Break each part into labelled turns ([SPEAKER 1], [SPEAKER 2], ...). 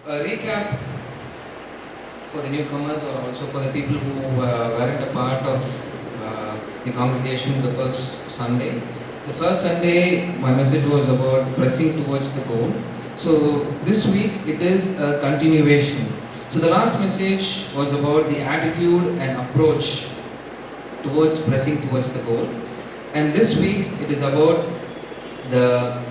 [SPEAKER 1] A recap for the newcomers or also for the people who weren't a part of the congregation the first Sunday. The first Sunday, my message was about pressing towards the goal. So this week it is a continuation. So the last message was about the attitude and approach towards pressing towards the goal. And this week it is about the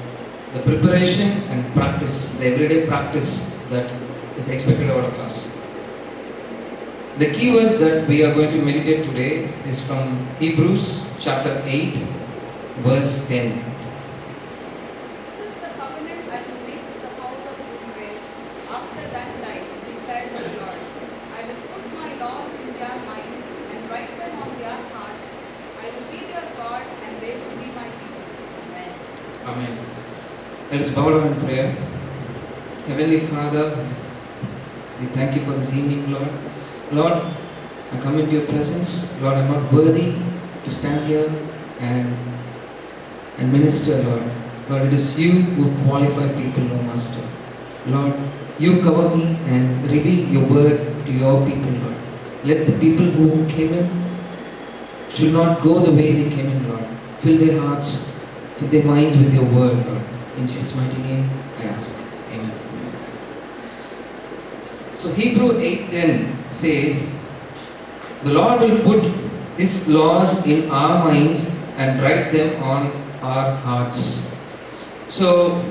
[SPEAKER 1] preparation and practice, the everyday practice that is expected out of us. The key verse that we are going to meditate today is from Hebrews chapter 8, verse 10.
[SPEAKER 2] This is the covenant I will make with the house of Israel after that time, declares the Lord. I will put my laws in their minds and write them on their hearts. I will be their God and they will be my people. Amen.
[SPEAKER 1] Amen. Let us bow down in prayer. Heavenly Father, we thank you for this evening, Lord. Lord, I come into your presence. Lord, I'm not worthy to stand here and minister, Lord. Lord, it is you who qualify people, O Master. Lord, you cover me and reveal your word to your people, Lord. Let the people who came in should not go the way they came in, Lord. Fill their hearts, fill their minds with your word, Lord. In Jesus' mighty name, I ask. Amen. So Hebrew 8:10 says, the Lord will put His laws in our minds and write them on our hearts. So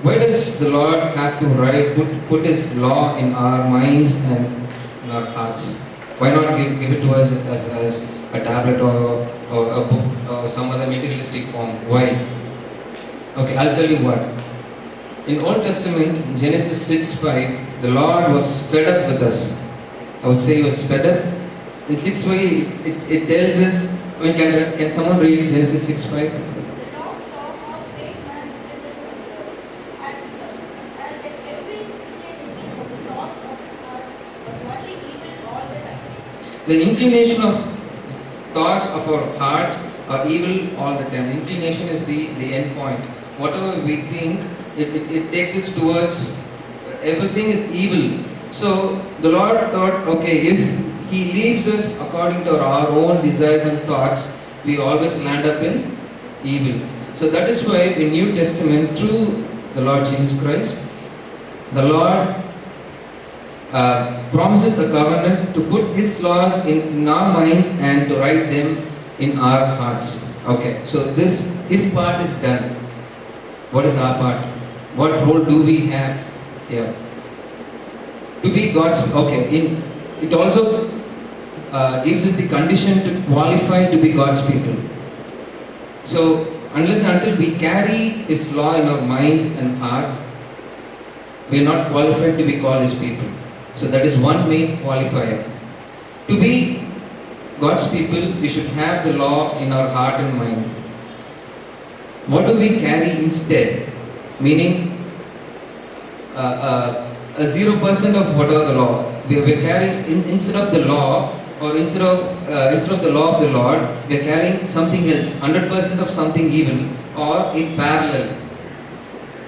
[SPEAKER 1] why does the Lord have to put His law in our minds and in our hearts? Why not give it to us as a tablet or a book or some other materialistic form? Why? Okay, I'll tell you what. In Old Testament, Genesis 6:5, the Lord was fed up with us. I would say He was fed up. In 6:5, it tells us, can someone read Genesis 6:5?
[SPEAKER 3] The Lord saw how great man wickedness was there, and as if every inclination of the thoughts of his heart was only evil all the time.
[SPEAKER 1] The inclination of thoughts of our heart are evil all the time. Inclination is the end point. Whatever we think, it takes us towards, everything is evil. So the Lord thought, okay, if He leaves us according to our own desires and thoughts, we always land up in evil. So that is why in New Testament, through the Lord Jesus Christ, the Lord promises a covenant to put His laws in our minds and to write them in our hearts. Okay, so His part is done. What is our part? What role do we have here? To be God's, okay, it also gives us the condition to qualify to be God's people. So, unless and until we carry His law in our minds and hearts, we are not qualified to be called His people. So that is one main qualifier. To be God's people, we should have the law in our heart and mind. What do we carry instead? Meaning, a 0% of whatever the law. We are carrying, instead of the law, or instead of the law of the Lord, we are carrying something else, 100% of something evil, or in parallel.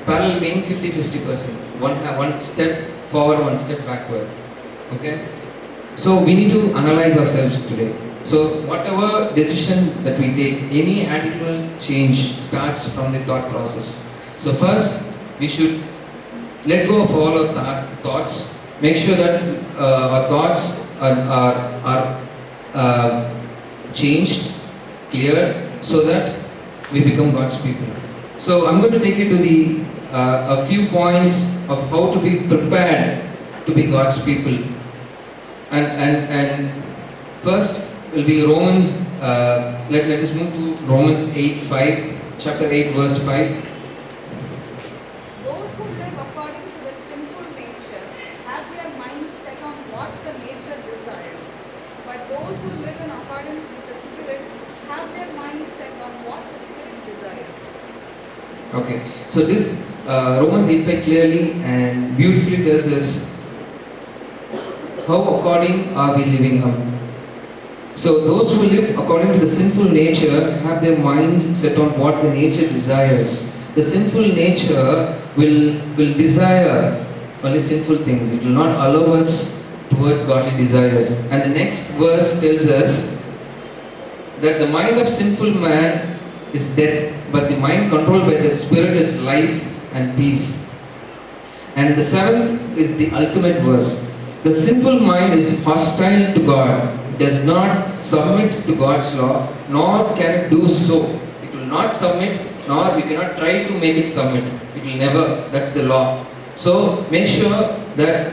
[SPEAKER 1] Parallel meaning 50-50%. One step forward, one step backward. Okay? So we need to analyze ourselves today. So whatever decision that we take, any attitudinal change starts from the thought process. So first, we should let go of all our thoughts. Make sure that our thoughts are changed, cleared, so that we become God's people. So I'm going to take you to a few points of how to be prepared to be God's people. And first will be Romans. Let us move to Romans 8:5, chapter 8, verse 5.
[SPEAKER 2] Those who live according to the sinful nature have their minds set on what the nature desires. But those who live in accordance with the Spirit have their minds set on what the Spirit desires.
[SPEAKER 1] Okay, so this Romans 8:5 clearly and beautifully tells us how according are we living up. So those who live according to the sinful nature have their minds set on what the nature desires. The sinful nature will desire only sinful things. It will not allow us towards godly desires. And the next verse tells us that the mind of sinful man is death, but the mind controlled by the Spirit is life and peace. And the seventh is the ultimate verse. The sinful mind is hostile to God, does not submit to God's law, nor can it do so. It will not submit, nor we cannot try to make it submit. It will never. That's the law. So make sure that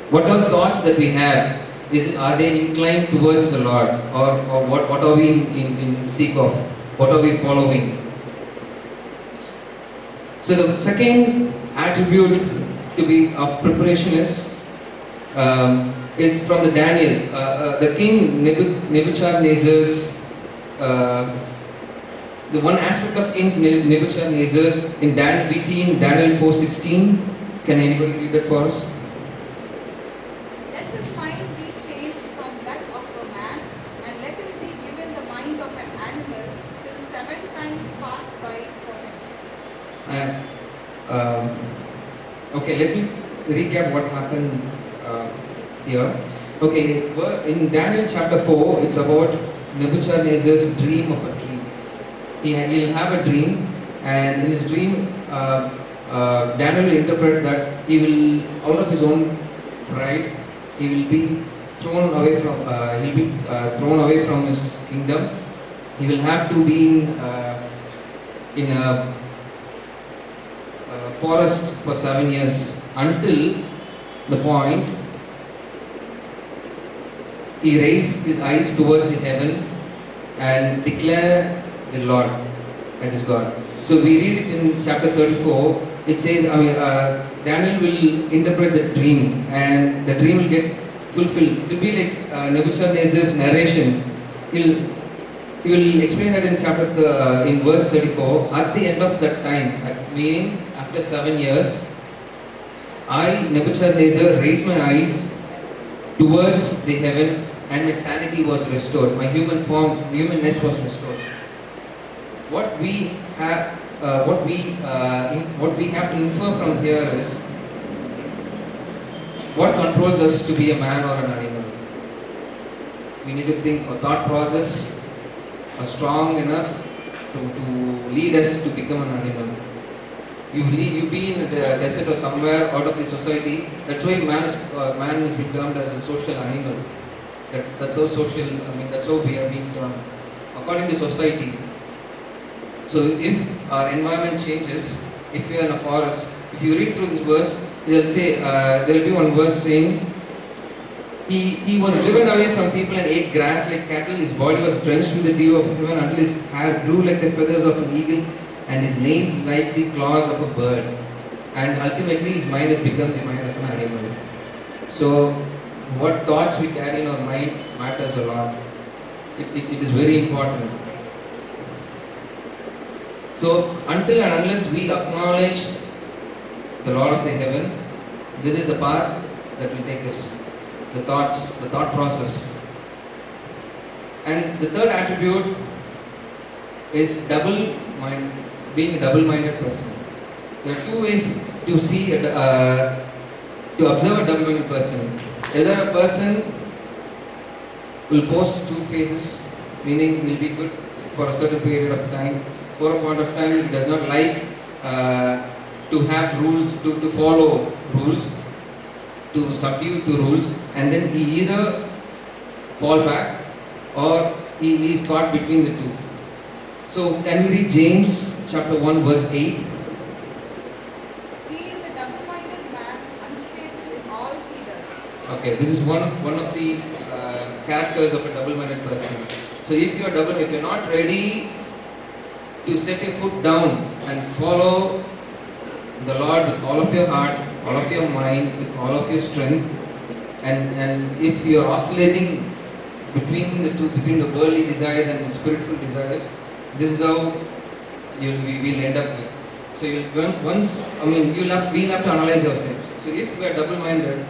[SPEAKER 1] whatever thoughts that we have, are they inclined towards the Lord, or what are we in seek of? What are we following? So the second attribute to be of preparation is from the Daniel, the king Nebuchadnezzar's. The one aspect of King Nebuchadnezzar's in Daniel, we see in Daniel 4:16. Can anybody read that for us?
[SPEAKER 2] Let his mind be changed from that of a man, and let him be given the mind of an animal, till 7 times pass by for him.
[SPEAKER 1] Okay, let me recap what happened here. Okay, in Daniel chapter 4, it's about Nebuchadnezzar's dream of a tree. He'll have a dream, and in his dream, Daniel will interpret that he will, out of his own pride, he will be thrown away from his kingdom. He will have to be in a forest for 7 years, until the point he raised his eyes towards the heaven and declare the Lord as his God. So we read it in chapter 34. It says, Daniel will interpret the dream, and the dream will get fulfilled. It will be like Nebuchadnezzar's narration. He will explain that in in verse 34. At the end of that time, meaning after 7 years, I, Nebuchadnezzar, raised my eyes towards the heaven, and my sanity was restored. My humanness was restored. What we have to infer from here is what controls us to be a man or an animal. We need to think a thought process strong enough to lead us to become an animal. You be in the desert or somewhere out of the society. That's why man is termed as a social animal. That's how social. That's how we are being termed according to society. So if our environment changes, if we are in a forest, if you read through this verse, they'll say there will be one verse saying he was driven away from people and ate grass like cattle. His body was drenched with the dew of heaven until his hair grew like the feathers of an eagle, and his nails like the claws of a bird. And ultimately his mind has become the mind of an animal. So what thoughts we carry in our mind matters a lot. It is very important. So until and unless we acknowledge the Lord of the heaven, this is the path that will take us. The thought process. And the third attribute is being a double-minded person. There are two ways to observe a double-minded person. Either a person will post two faces, meaning he will be good for a certain period of time. For a point of time, he does not like to have rules, to follow rules, to subdue to rules, and then he either fall back or he is caught between the two. So can we read James chapter 1 verse 8?
[SPEAKER 2] He is a double-minded man, unstable in all he does.
[SPEAKER 1] Okay, this is one of the characters of a double-minded person. So if you're not ready to set your foot down and follow the Lord with all of your heart, all of your mind, with all of your strength, and if you are oscillating between the two, between the worldly desires and the spiritual desires, this is how we will end up with. So we'll have to analyze ourselves. So if we are double-minded,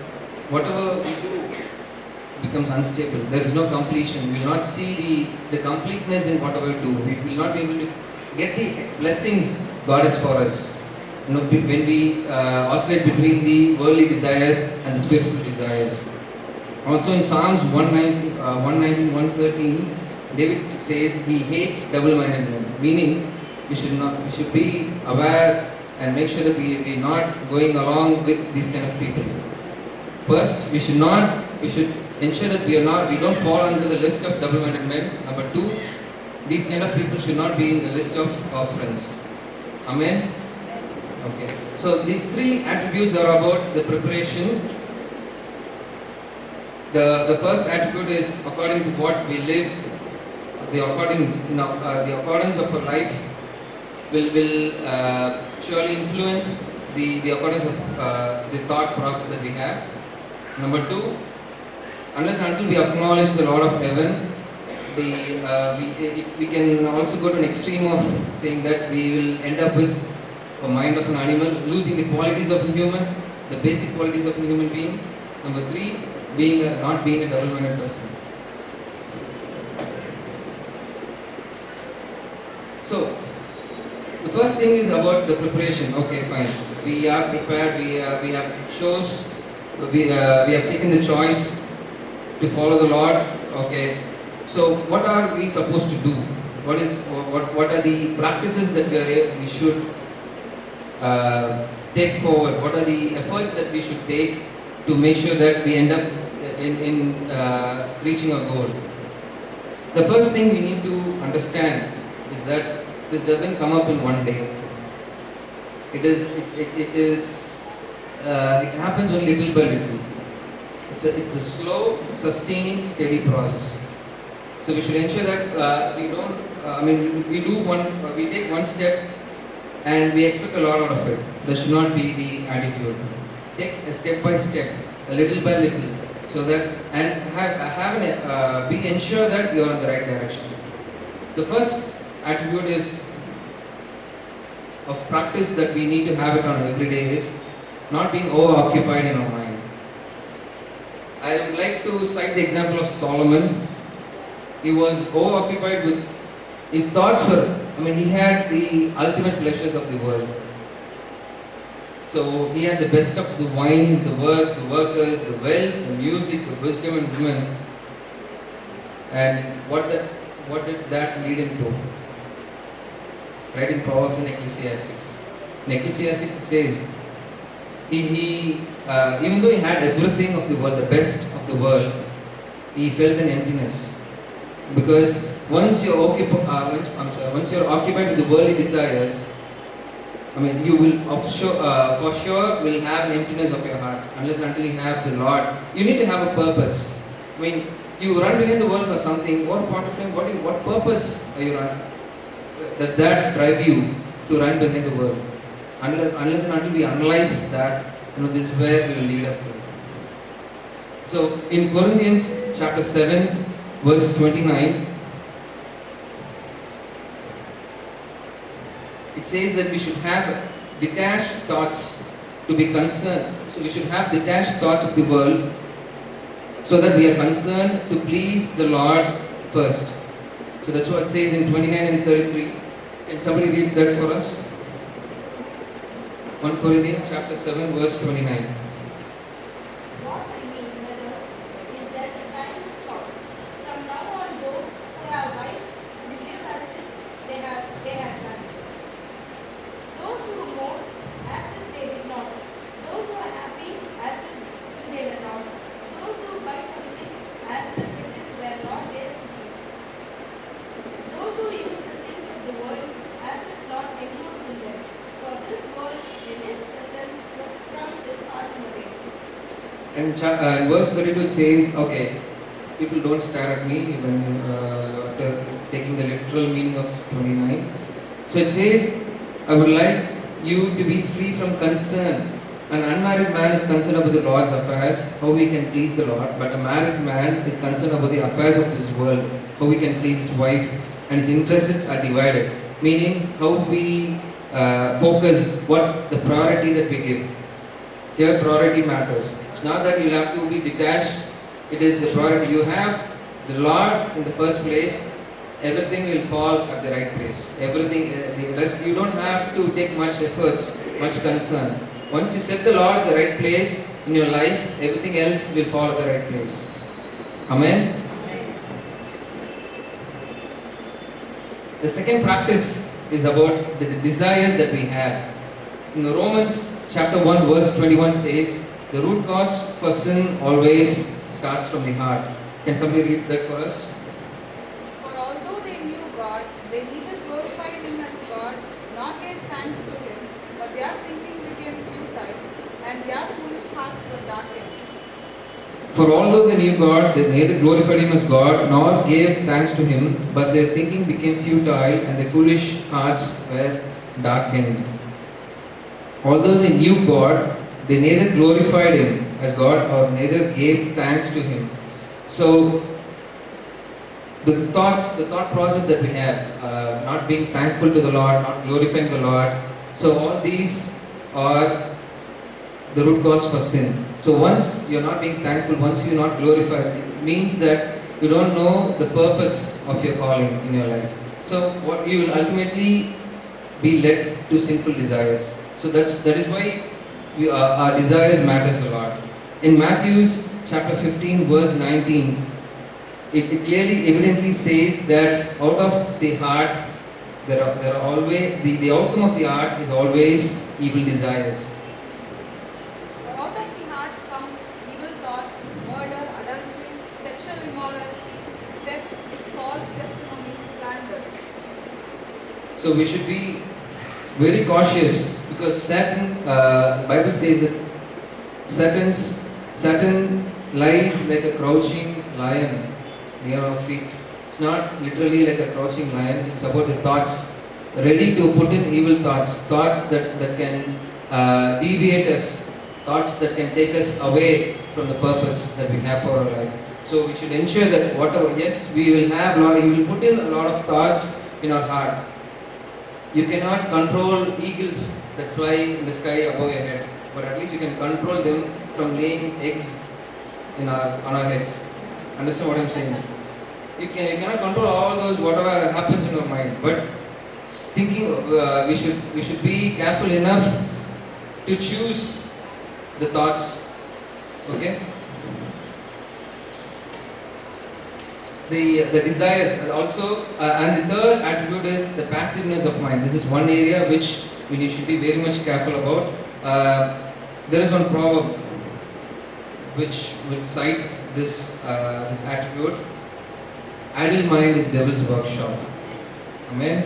[SPEAKER 1] whatever we do becomes unstable. There is no completion. We will not see the completeness in whatever we do. We will not be able to get the blessings God has for us. when we oscillate between the worldly desires and the spiritual desires. Also in Psalms 113, David says he hates double-minded men, meaning we should be aware and make sure that we are not going along with these kind of people. First, we should ensure that we don't fall under the list of double-minded men. Number two, these kind of people should not be in the list of our friends. Amen? Okay. So these three attributes are about the preparation. The first attribute is according to what we live. The accordance of our life will surely influence the accordance of the thought process that we have. Number two, unless and until we acknowledge the Lord of Heaven, we can also go to an extreme of saying that we will end up with a mind of an animal, losing the qualities of a human, the basic qualities of a human being. Number three, not being a double-minded person. So, the first thing is about the preparation. Okay, fine. We are prepared. We have chose. We have taken the choice to follow the Lord. Okay. So, what are we supposed to do? What are the practices that we should take forward? What are the efforts that we should take to make sure that we end up in reaching our goal? The first thing we need to understand is that this doesn't come up in one day. It happens only little by little. It's a slow, sustaining, steady process. So we should ensure that we don't. We take one step and we expect a lot out of it. That should not be the attitude. Take a step by step, a little by little, so that be ensure that you are in the right direction. The first attribute is of practice that we need to have it on every day is not being over-occupied in our mind. I would like to cite the example of Solomon. He was over-occupied with his thoughts he had the ultimate pleasures of the world. So he had the best of the wines, the works, the workers, the wealth, the music, the wisdom and women. And what did that lead him to? Right in Proverbs and Ecclesiastes. In Ecclesiastes it says, even though he had everything of the world, the best of the world, he felt an emptiness. Because once you're occupied with the worldly desires, you will for sure will have an emptiness of your heart unless until you have the Lord. You need to have a purpose. You run behind the world for something. What point of time? What purpose are you running? Does that drive you to run behind the world? Unless and until we analyze that, this is where we will lead up to. So in Corinthians chapter 7, verse 29, it says that we should have detached thoughts to be concerned. So we should have detached thoughts of the world so that we are concerned to please the Lord first. So that's what it says in 29 and 33. Can somebody read that for us? 1 Corinthians chapter 7 verse 29.
[SPEAKER 3] What I mean, brothers, is that the time is short. From now on, those who have wives will live as if they have none. Those who mourn as if they did not. Those who are happy as if they were not. Those who buy something as if it were not theirs to keep. Those who use the things of the world as if not enclosed in them. For this world in its presence from is passing away.
[SPEAKER 1] And in verse 32 it says, okay, people don't stare at me when after taking the literal meaning of 29. So it says, I would like you to be free from concern. An unmarried man is concerned about the Lord's affairs, how he can please the Lord. But a married man is concerned about the affairs of this world, how he can please his wife, and his interests are divided. Meaning, how we focus, what the priority that we give. Here, priority matters. It's not that you'll have to be detached. It is the priority. You have the Lord in the first place, everything will fall at the right place. Everything, the rest, you don't have to take much efforts, much concern. Once you set the Lord at the right place in your life, everything else will fall at the right place. Amen? The second practice is about the desires that we have. In Romans chapter 1 verse 21 says, the root cause for sin always starts from the heart. Can somebody read that for us?
[SPEAKER 2] For although they knew God, they neither glorified Him as God, nor gave thanks to Him, but their thinking became futile, and their foolish hearts were darkened.
[SPEAKER 1] For although they knew God, they neither glorified Him as God, nor gave thanks to Him, but their thinking became futile, and their foolish hearts were darkened. Although they knew God, they neither glorified Him as God, or neither gave thanks to Him. So, the thought process that we have, not being thankful to the Lord, not glorifying the Lord, so all these are the root cause for sin. So once you're not being thankful, once you're not glorified, it means that you don't know the purpose of your calling in your life. So what you will ultimately be led to sinful desires. So that is why our desires matters a lot. In Matthew's chapter 15 verse 19, it clearly evidently says that out of the heart there are always the outcome of the heart is always evil desires.
[SPEAKER 2] For out of the heart come evil thoughts, murder, adultery, sexual immorality, theft, false testimony, slander.
[SPEAKER 1] So we should be very cautious, because Satan, Bible says that Satan lies like a crouching lion near our feet. It's not literally like a crouching lion, it's about the thoughts, ready to put in evil thoughts that can deviate us, thoughts that can take us away from the purpose that we have for our life. So we should ensure that whatever, yes, we will put in a lot of thoughts in our heart. You cannot control eagles that fly in the sky above your head, but at least you can control them from laying eggs on our heads. Understand what I'm saying? You cannot control all those, whatever happens in your mind, but thinking we should be careful enough to choose the thoughts. Okay? The desires also, and the third attribute is the passiveness of mind. This is one area which we should be very much careful about. There is one proverb which will cite this attribute. Idle mind is devil's workshop. Amen.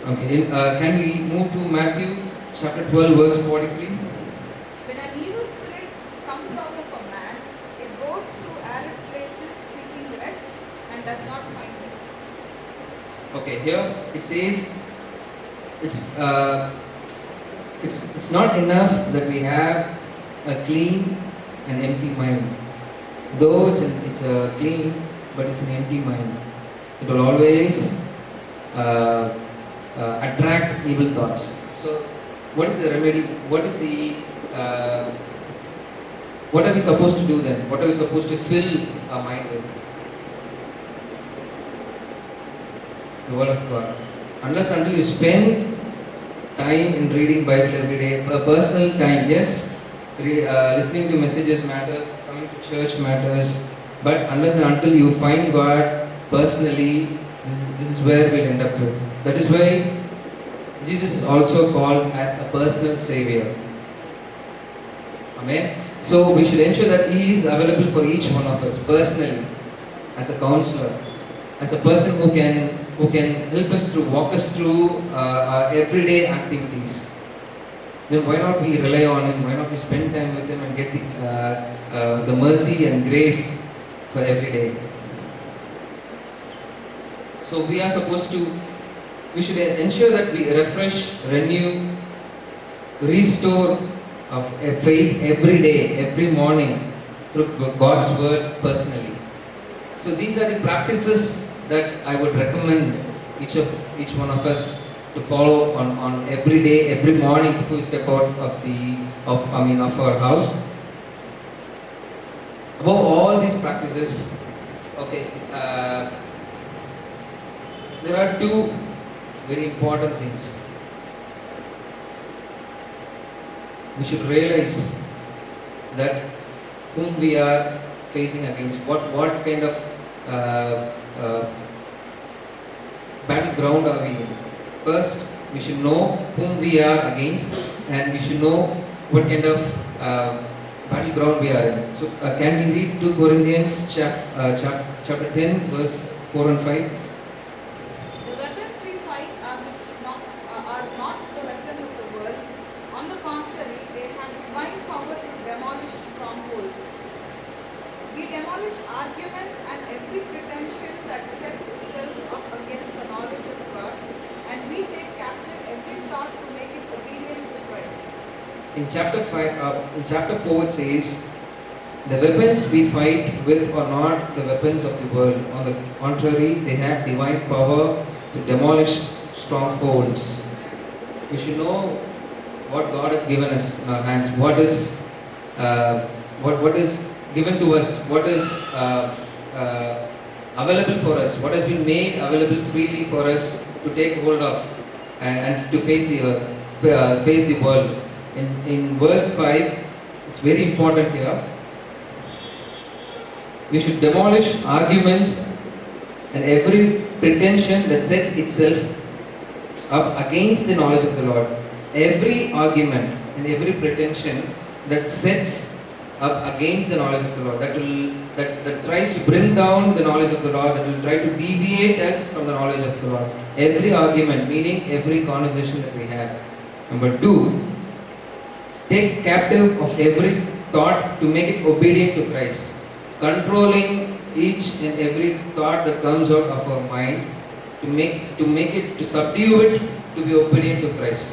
[SPEAKER 1] Okay. Can we move to Matthew chapter 12 verse 43?
[SPEAKER 2] When an evil spirit comes out of a man, it goes to arid places seeking rest and does not find it.
[SPEAKER 1] Okay, here it says it's not enough that we have a clean and empty mind. Though it's a clean, but it's an empty mind. It will always attract evil thoughts. So, what is the remedy? What are we supposed to do then? What are we supposed to fill our mind with? The Word of God. Unless until you spend time in reading Bible every day, a personal time, yes, listening to messages matters, coming to church matters, but unless and until you find God personally, this is where we'll end up with. That is why Jesus is also called as a personal Savior. Amen. So we should ensure that He is available for each one of us personally, as a counselor, as a person who can help us through, walk us through our everyday activities. Then why not we rely on Him? Why not we spend time with Him and get the mercy and grace for every day? So we are supposed to, we should ensure that we refresh, renew, restore of faith every day, every morning through God's Word personally. So these are the practices that I would recommend each one of us to follow on every day, every morning before we step out of our house. Above all these practices, okay, there are two very important things. We should realize that whom we are facing against, what kind of battleground are we in. First, we should know whom we are against, and we should know what kind of battleground we are in. So, can we read 2 Corinthians chapter 10, verse 4 and 5?
[SPEAKER 2] The weapons we fight are not the weapons of the world. On the contrary, they have divine power to demolish strongholds. We demolish arguments and every pretension that sets itself up against the knowledge of God, and we take captive every thought to make it obedient to Christ.
[SPEAKER 1] In chapter 4 it says, the weapons we fight with are not the weapons of the world. On the contrary, they have divine power to demolish strongholds. We should know what God has given us in our hands. What is given to us? What is available for us? What has been made available freely for us to take hold of and to face the world. In verse 5, it's very important here. We should demolish arguments and every pretension that sets itself up against the knowledge of the Lord. Every argument and every pretension that sets up against the knowledge of the Lord, that tries to bring down the knowledge of the Lord, that will try to deviate us from the knowledge of the Lord. Every argument, meaning every conversation that we have. Number 2, take captive of every thought to make it obedient to Christ. Controlling each and every thought that comes out of our mind to subdue it to be obedient to Christ.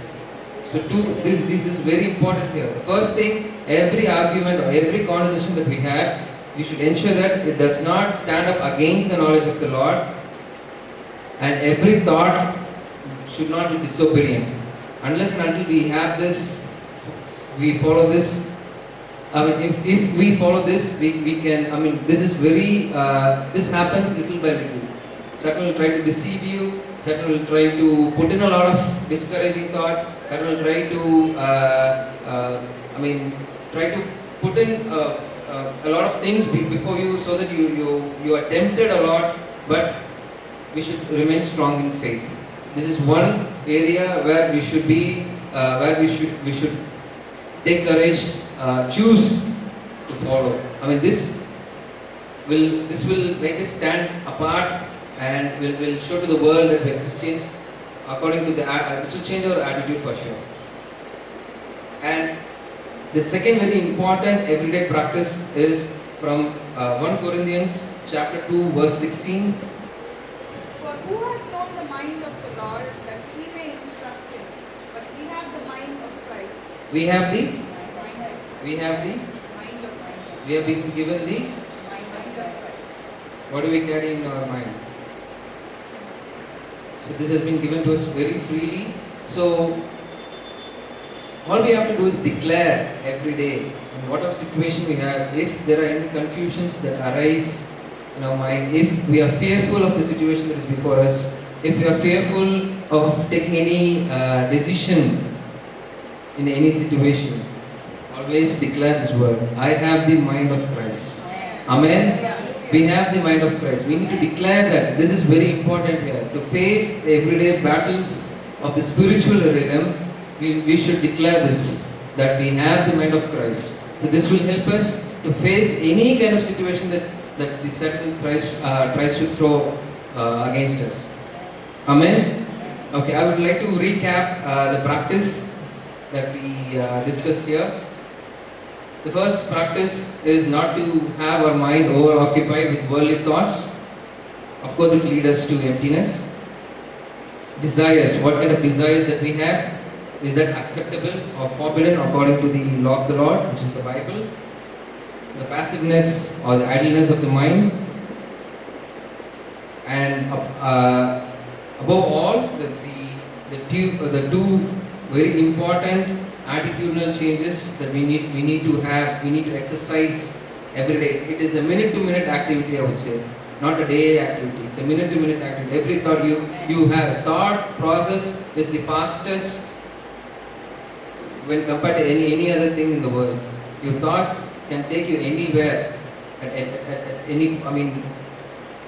[SPEAKER 1] So this is very important here. The first thing, every argument or every conversation that we have, we should ensure that it does not stand up against the knowledge of the Lord, and every thought should not be disobedient. Unless and until we have this, we follow this. I mean, if we follow this, we can, I mean, this is very, this happens little by little. Satan will try to deceive you, Satan will try to put in a lot of discouraging thoughts, Satan will try to, try to put in a lot of things before you so that you are tempted a lot, but we should remain strong in faith. This is one area where we should be, where we should take courage, choose to follow. I mean, this will make us stand apart and will show to the world that we are Christians. According to this will change our attitude for sure. And the second very important everyday practice is from 1 Corinthians chapter 2 verse 16.
[SPEAKER 2] For who has known the mind of the Lord that he may instruct him? But we have the mind of Christ.
[SPEAKER 1] We have
[SPEAKER 2] Mind of
[SPEAKER 1] we have been given the,
[SPEAKER 2] mind of Christ.
[SPEAKER 1] what do we carry in our mind? So this has been given to us very freely. So all we have to do is declare every day in whatever situation we have. If there are any confusions that arise in our mind, if we are fearful of the situation that is before us, if we are fearful of taking any decision in any situation, always declare this word: I have the mind of Christ. Amen. We have the mind of Christ. We need to declare that. This is very important here. To face the everyday battles of the spiritual realm, we should declare this, that we have the mind of Christ. So this will help us to face any kind of situation that the Satan tries to throw against us. Amen. Okay, I would like to recap the practice that we discussed here. The first practice is not to have our mind over-occupied with worldly thoughts. Of course, it leads us to emptiness. Desires, what kind of desires that we have? Is that acceptable or forbidden according to the law of the Lord, which is the Bible? The passiveness or the idleness of the mind. And above all, the two very important attitudinal changes that we need to exercise every day. It is a minute-to-minute activity, I would say. not a day activity. It's a minute-to-minute activity. Every thought you have, thought process is the fastest when compared to any other thing in the world. Your thoughts can take you anywhere at any. I mean,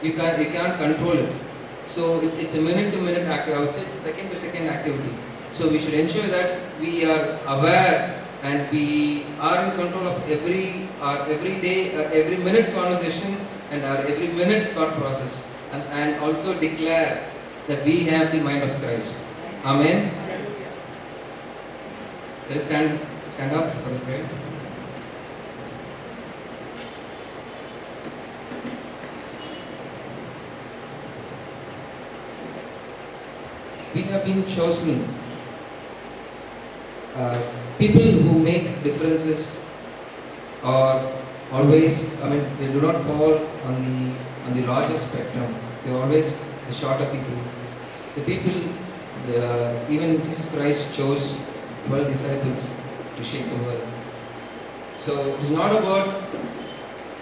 [SPEAKER 1] you can't control it. So it's a minute-to-minute activity. I would say it's a second-to-second activity. So we should ensure that we are aware and we are in control of every day, every minute conversation and our every minute thought process, and also declare that we have the mind of Christ. Amen. Let us stand up for the prayer. We have been chosen. People who make differences are always, I mean, they do not fall on the larger spectrum. They are always the shorter people. The people, even Jesus Christ chose 12 disciples to shake the world. So it is not about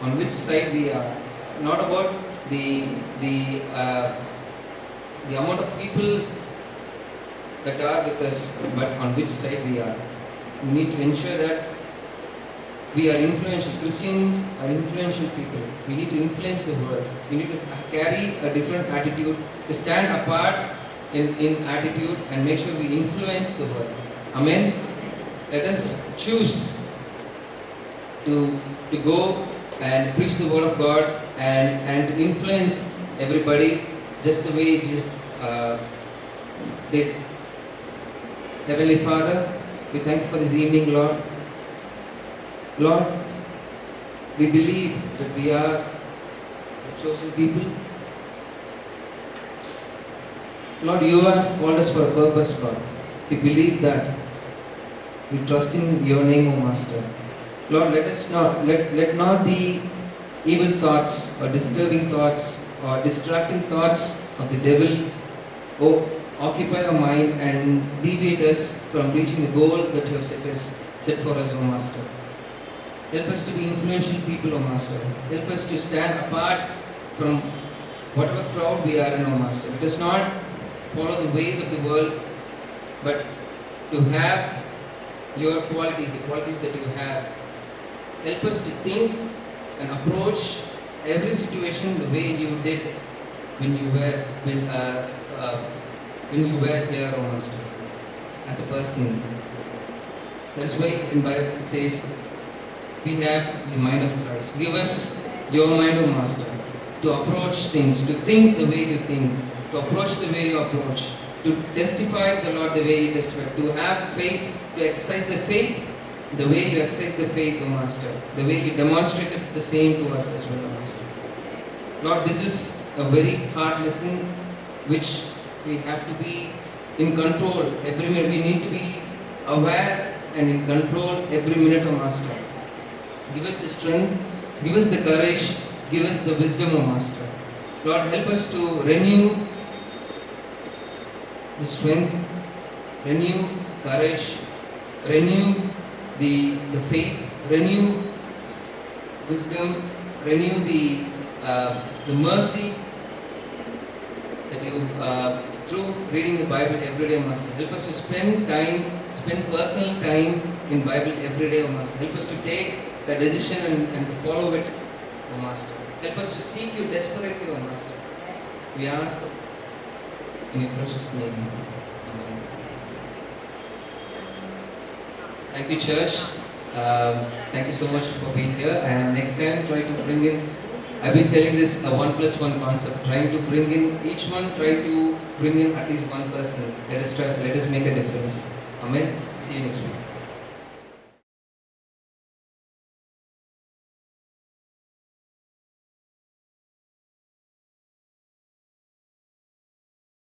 [SPEAKER 1] on which side we are, not about the amount of people that are with us, but on which side we are. We need to ensure that we are influential. Christians are influential people. We need to influence the world. We need to carry a different attitude, to stand apart in attitude and make sure we influence the world. Amen. Let us choose to go and preach the word of God and to influence everybody just the way Jesus did. Heavenly Father, we thank you for this evening, Lord. Lord, we believe that we are a chosen people. Lord, you have called us for a purpose, Lord. We believe that. We trust in your name, O Master. Lord, let not the evil thoughts or disturbing thoughts or distracting thoughts of the devil occupy our mind and deviate us from reaching the goal that you have set for us, O Master. Help us to be influential people, O Master. Help us to stand apart from whatever crowd we are in, O Master. Let us not follow the ways of the world, but to have your qualities, the qualities that you have. Help us to think and approach every situation the way you did when you were here, O Master, as a person. That's why in Bible it says, we have the mind of Christ. Give us your mind, O Master, to approach things, to think the way you think, to approach the way you approach, to testify the Lord the way you testify, to have faith, to exercise the faith the way you exercise the faith, O Master, the way you demonstrated the same to us as well, O Master. Lord, this is a very hard lesson which we have to be in control every minute. We need to be aware and in control every minute, O Master. Give us the strength, give us the courage, give us the wisdom, O Master. Lord, help us to renew the strength, renew courage, renew the faith, renew wisdom, renew the mercy that you through reading the Bible every day, Master. Help us to spend personal time in Bible every day, O Master. Help us to take a decision and to follow it, O Master. Help us to seek you desperately, O Master. We ask in your precious name. Amen. Thank you, church. Thank you so much for being here. And next time, try to bring in. I've been telling this 1+1 concept. Trying to bring in each one. Try to bring in at least one person. Let us make a difference. Amen. See you next week.